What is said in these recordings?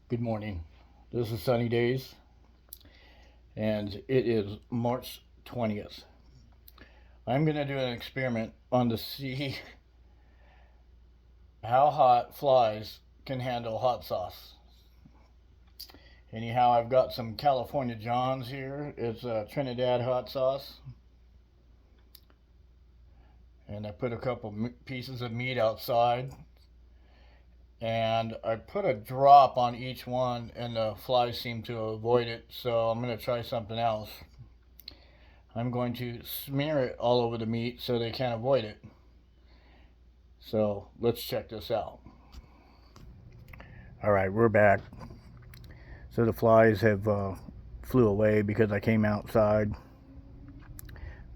Good morning. This is Sunny Days, and it is March 20th. I'm going to do an experiment on to see how hot flies can handle hot sauce. Anyhow, I've got some California Johns here. It's a Trinidad hot sauce, and I put a couple pieces of meat outside, and I put a drop on each one, and the flies seem to avoid it. So I'm going to try something else. I'm going to smear it all over the meat so they can't avoid it. So let's check this out. All right, we're back. So the flies have flew away because I came outside,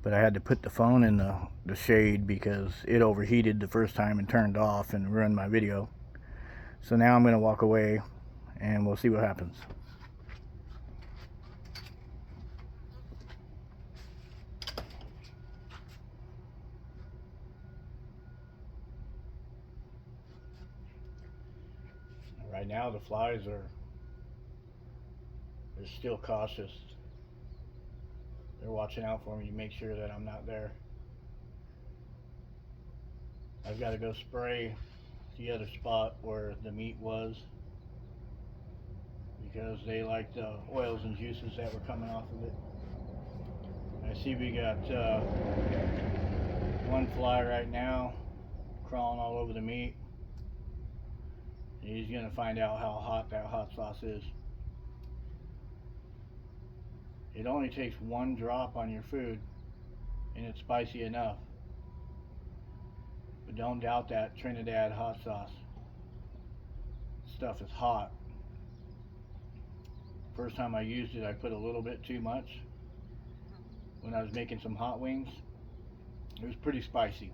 but I had to put the phone in the shade because it overheated the first time and turned off and ruined my video. So now I'm going to walk away and we'll see what happens. Right now the flies are they're still cautious. They're watching out for me to make sure that I'm not there. I've got to go spray the other spot where the meat was because they like the oils and juices that were coming off of it. I see we got one fly right now crawling all over the meat. He's going to find out how hot that hot sauce is. It only takes one drop on your food and it's spicy enough. But don't doubt that Trinidad hot sauce. Stuff is hot. First time I used it, I put a little bit too much. When I was making some hot wings, it was pretty spicy.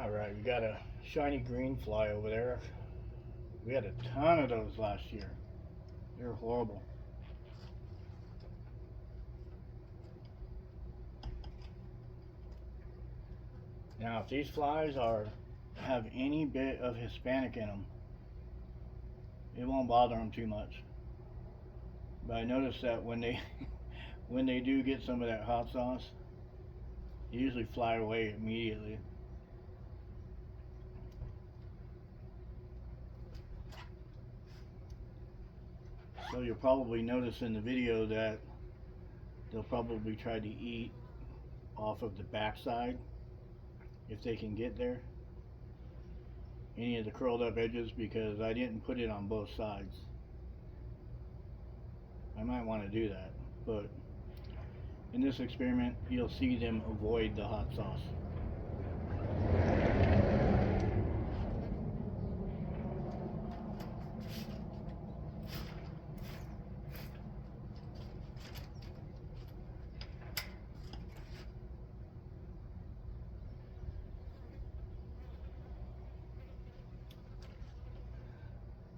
Alright, we got a shiny green fly over there. We had a ton of those last year. They were horrible. Now, if these flies have any bit of Hispanic in them, it won't bother them too much. But I noticed that when they when they do get some of that hot sauce, they usually fly away immediately. So you'll probably notice in the video that they'll probably try to eat off of the backside if they can get there. Any of the curled up edges because I didn't put it on both sides. I might want to do that, but in this experiment you'll see them avoid the hot sauce.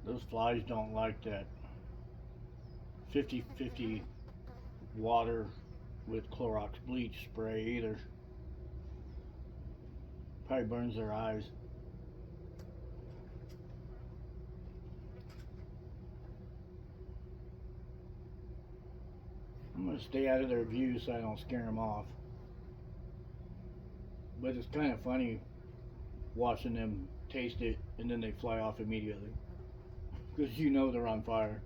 Those flies don't like that 50-50 water with Clorox bleach spray either. Probably burns their eyes. I'm going to stay out of their view so I don't scare them off. But it's kind of funny watching them taste it and then they fly off immediately. Because you know they're on fire.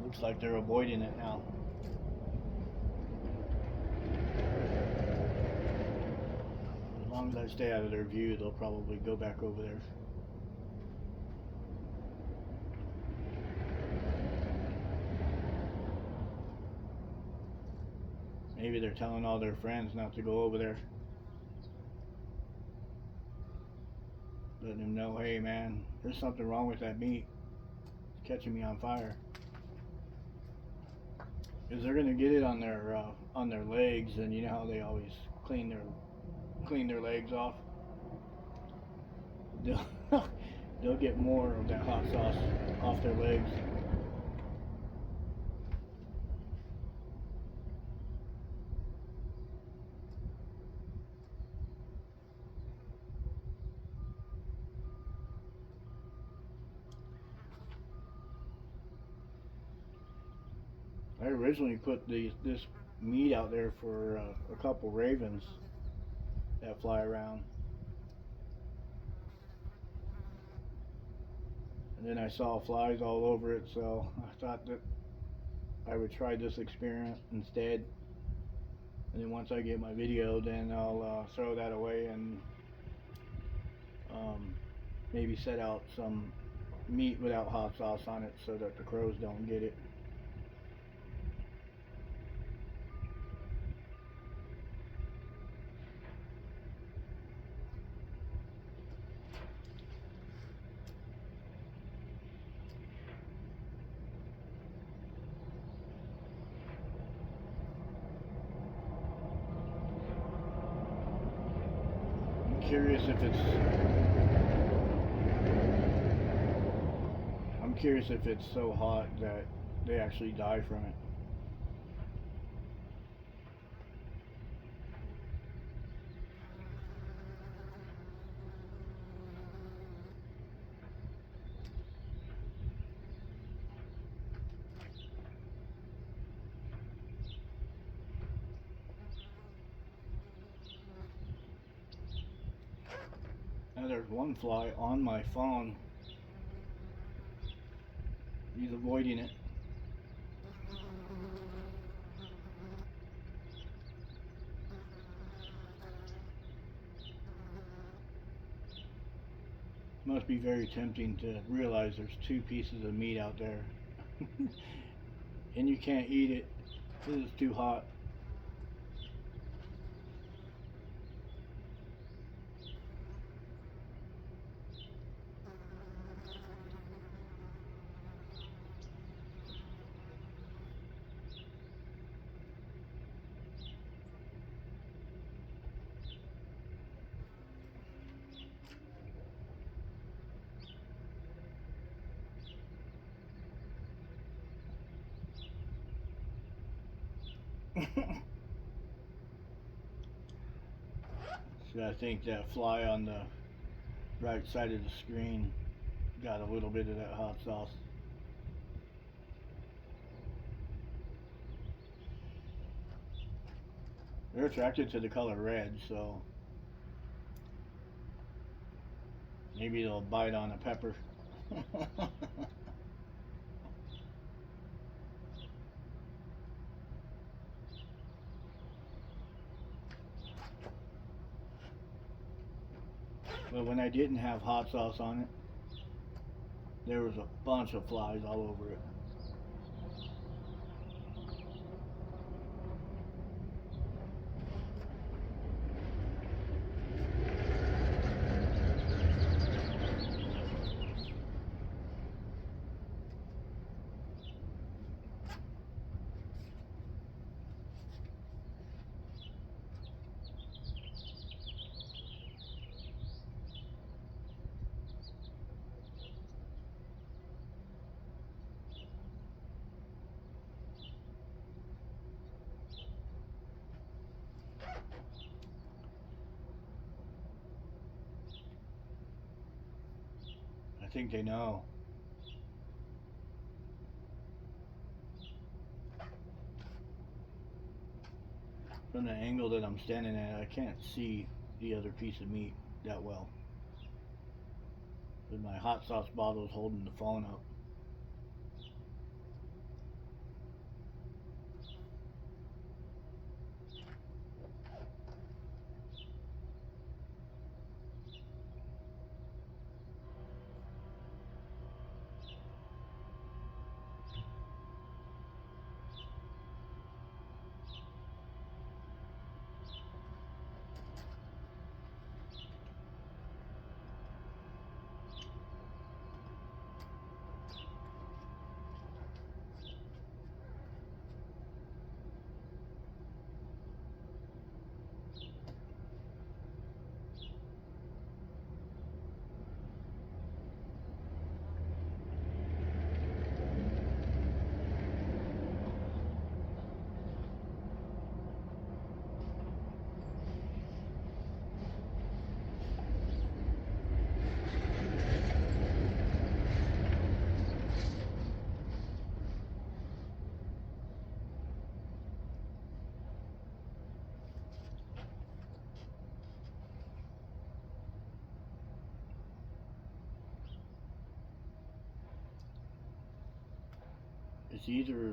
Looks like they're avoiding it now. As long as I stay out of their view, they'll probably go back over there. Maybe they're telling all their friends not to go over there. Letting them know, hey man, there's something wrong with that meat. It's catching me on fire. Because they're gonna get it on their legs, and you know how they always clean their legs off. They'll they'll get more of that hot sauce off their legs. I originally put this meat out there for a couple ravens that fly around, and then I saw flies all over it, so I thought that I would try this experiment instead. And then once I get my video, then I'll throw that away and um, maybe set out some meat without hot sauce on it so that the crows don't get it. I'm curious if it's so hot that they actually die from it. Now there's one fly on my phone. He's avoiding it. Must be very tempting to realize there's two pieces of meat out there. And you can't eat it because it's too hot. So I think that fly on the right side of the screen got a little bit of that hot sauce. They're attracted to the color red, so maybe they'll bite on a pepper. But when I didn't have hot sauce on it, there was a bunch of flies all over it. I think they know. From the angle that I'm standing at, I can't see the other piece of meat that well. But my hot sauce bottle is holding the phone up. It's either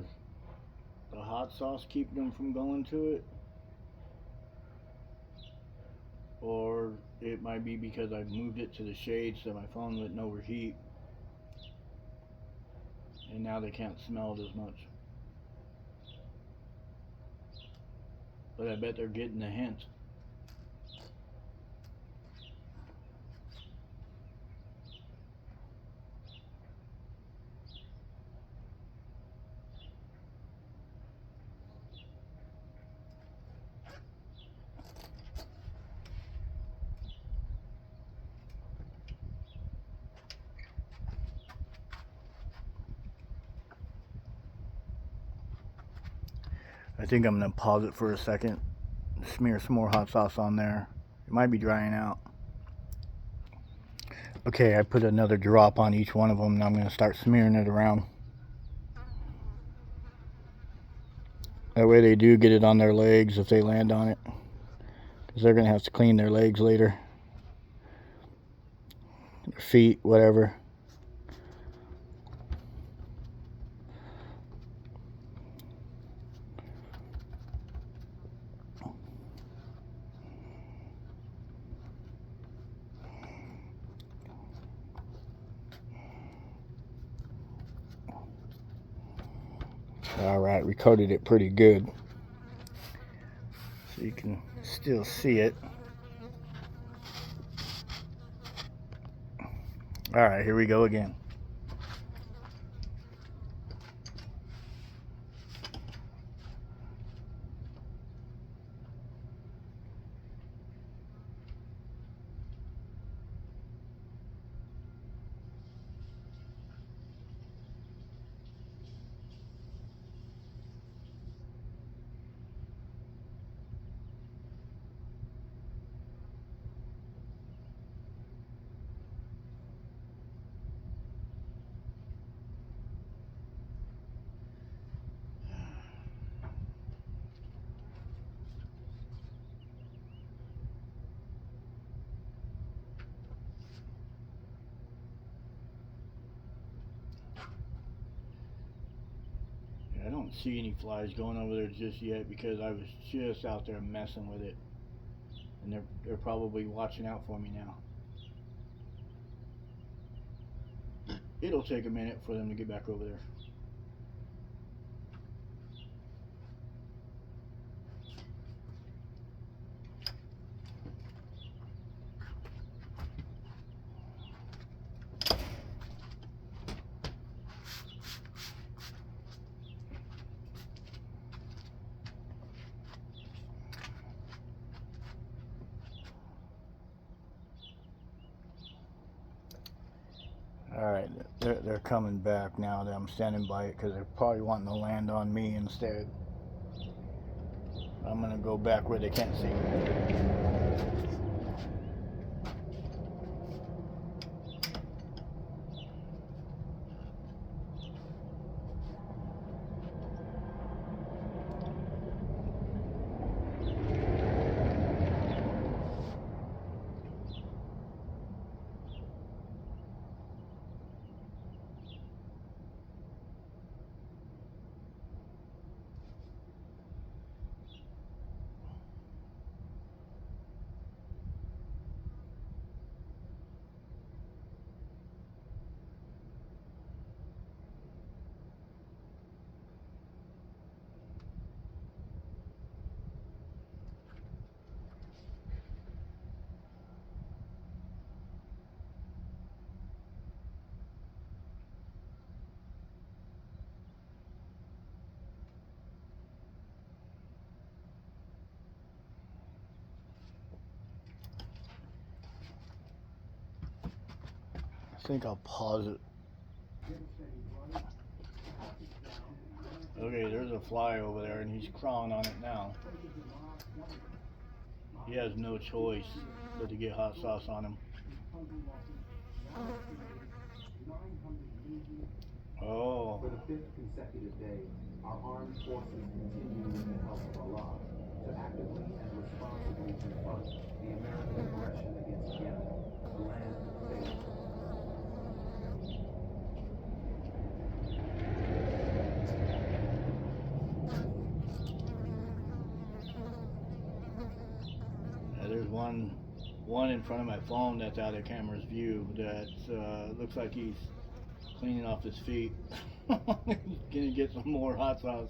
the hot sauce keeping them from going to it, or it might be because I moved it to the shade so my phone wouldn't overheat, and now they can't smell it as much. But I bet they're getting the hint. I think I'm going to pause it for a second, smear some more hot sauce on there. It might be drying out. Okay, I put another drop on each one of them, and I'm going to start smearing it around. That way they do get it on their legs if they land on it, because they're going to have to clean their legs later. Their feet, whatever. Alright, we coated it pretty good, so you can still see it. Alright, here we go again. I don't see any flies going over there just yet because I was just out there messing with it, and they're probably watching out for me now. It'll take a minute for them to get back over there. Alright, they're coming back now that I'm standing by it, because they're probably wanting to land on me instead. I'm going to go back where they can't see me. I think I'll pause it. Okay, there's a fly over there, and he's crawling on it now. He has no choice but to get hot sauce on him. Oh. For the fifth consecutive day, our armed forces continue, with the help of Allah, to actively and responsibly confront the American aggression against Yemen, the land of faith. one in front of my phone that's out of camera's view that looks like he's cleaning off his feet. He's gonna get some more hot sauce.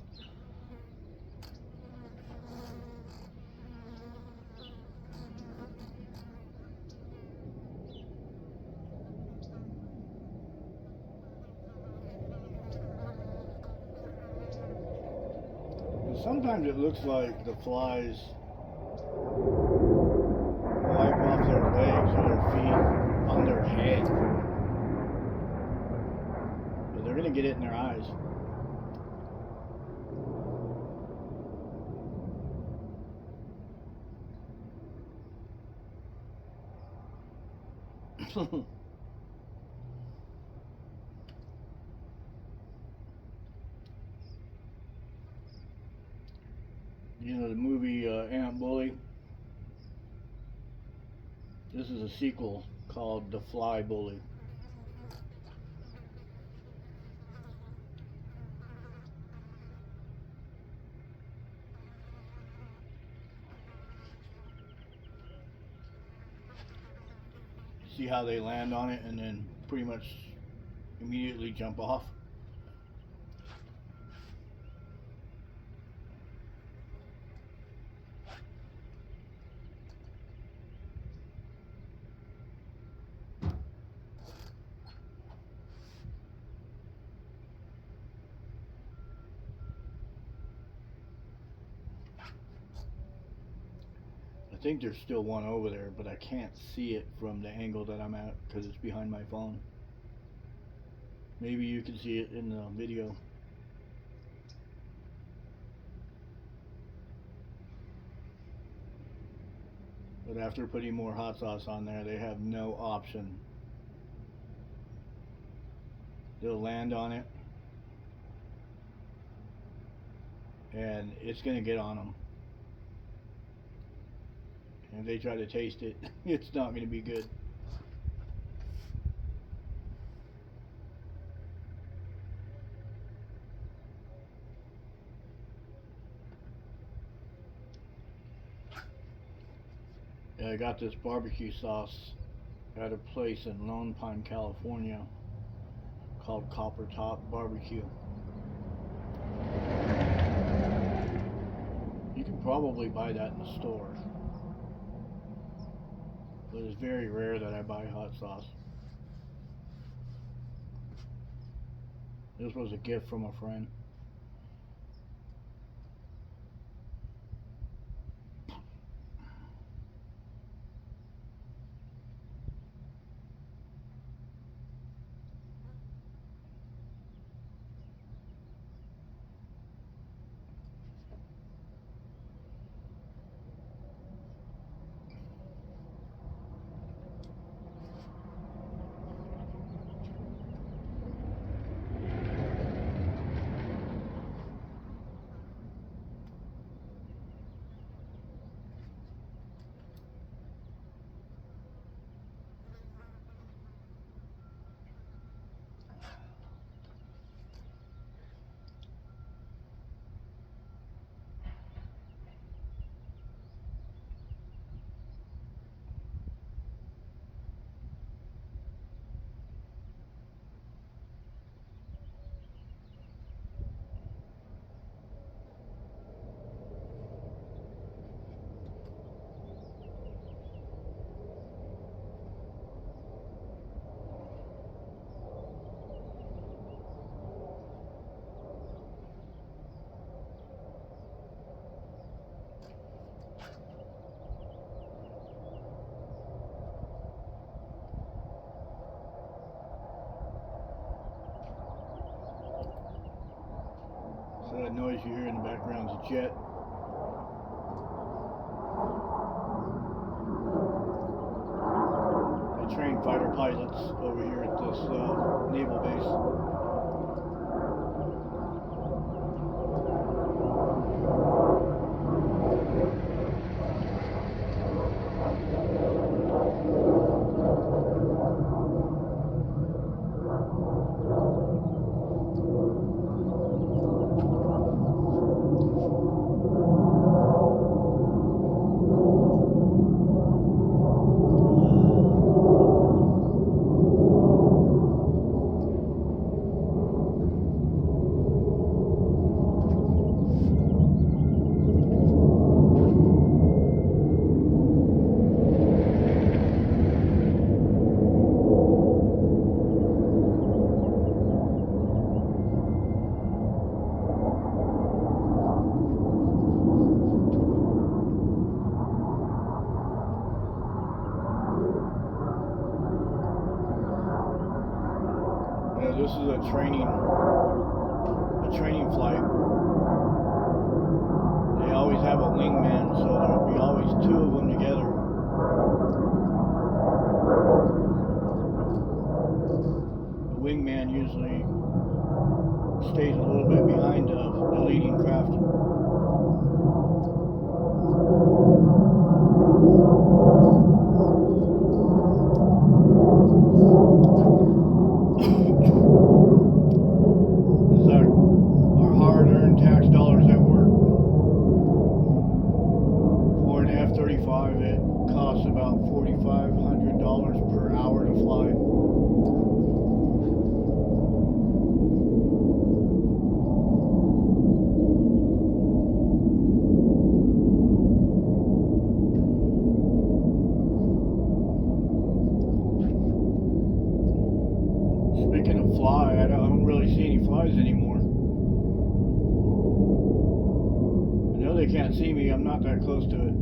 And sometimes it looks like the flies wipe off their legs or their feet on their head. But they're gonna get it in their eyes. You know the movie Ant Bully? This is a sequel called The Fly Bully. See how they land on it and then pretty much immediately jump off? I think there's still one over there, but I can't see it from the angle that I'm at because it's behind my phone. Maybe you can see it in the video. But after putting more hot sauce on there, they have no option. They'll land on it, and it's going to get on them. And if they try to taste it, it's not going to be good. Yeah, I got this barbecue sauce at a place in Lone Pine, California called Copper Top Barbecue. You can probably buy that in the store, but it's very rare that I buy hot sauce. This was a gift from a friend. So that noise you hear in the background is a jet. They train fighter pilots over here at this naval base. This is a training flight. They always have a wingman, so there'll be always two of them together. The wingman usually stays a little bit behind the leading craft. It's our hard-earned tax dollars at work. For an F-35, it costs about $4,500 per hour to fly. Speaking of fly, I don't really see any flies anymore. I know they can't see me, I'm not that close to it.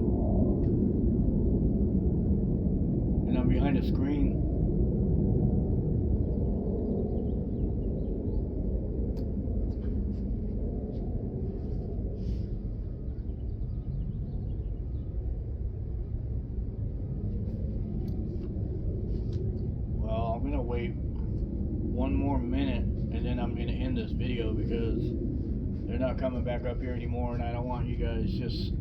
And I'm behind a screen. Well, I'm gonna wait one more minute and then I'm gonna end this video because they're not coming back up here anymore, and I don't want you guys just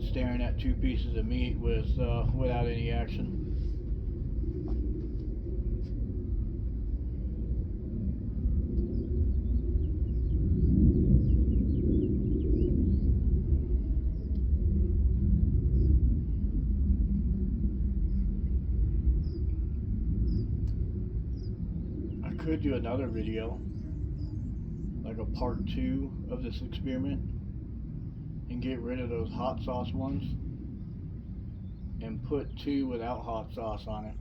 staring at two pieces of meat without any action. I could do another video, like a part 2 of this experiment, and get rid of those hot sauce ones and put 2 without hot sauce on it,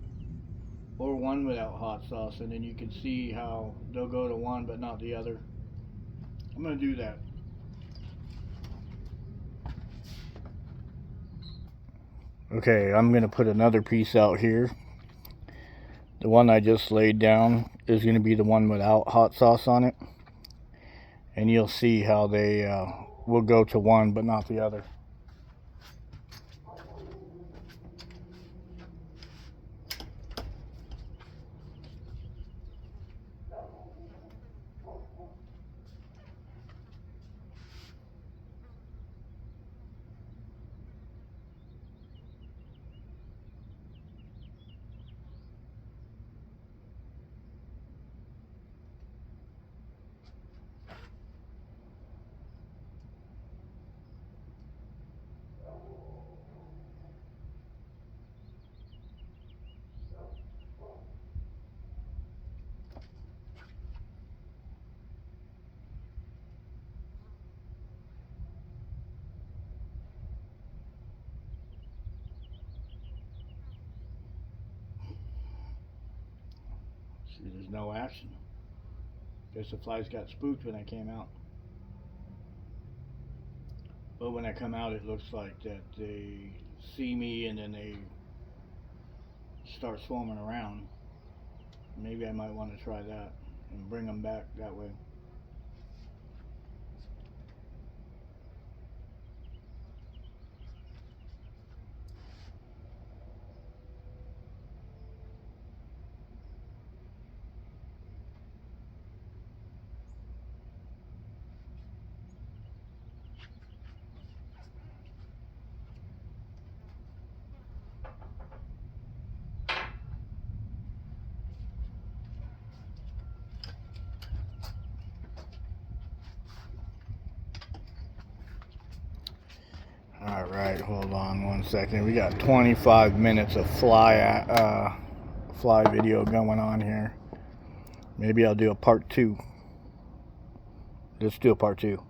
or 1 without hot sauce, and then you can see how they'll go to one but not the other. I'm gonna do that. Okay, I'm gonna put another piece out here. The one I just laid down is going to be the one without hot sauce on it. And you'll see how they will go to one but not the other. See, there's no action. Guess the flies got spooked when I came out. But when I come out, it looks like that they see me and then they start swarming around. Maybe I might want to try that and bring them back that way. Alright, hold on 1 second. We got 25 minutes of fly video going on here. Maybe I'll do a part 2. Let's do a part 2.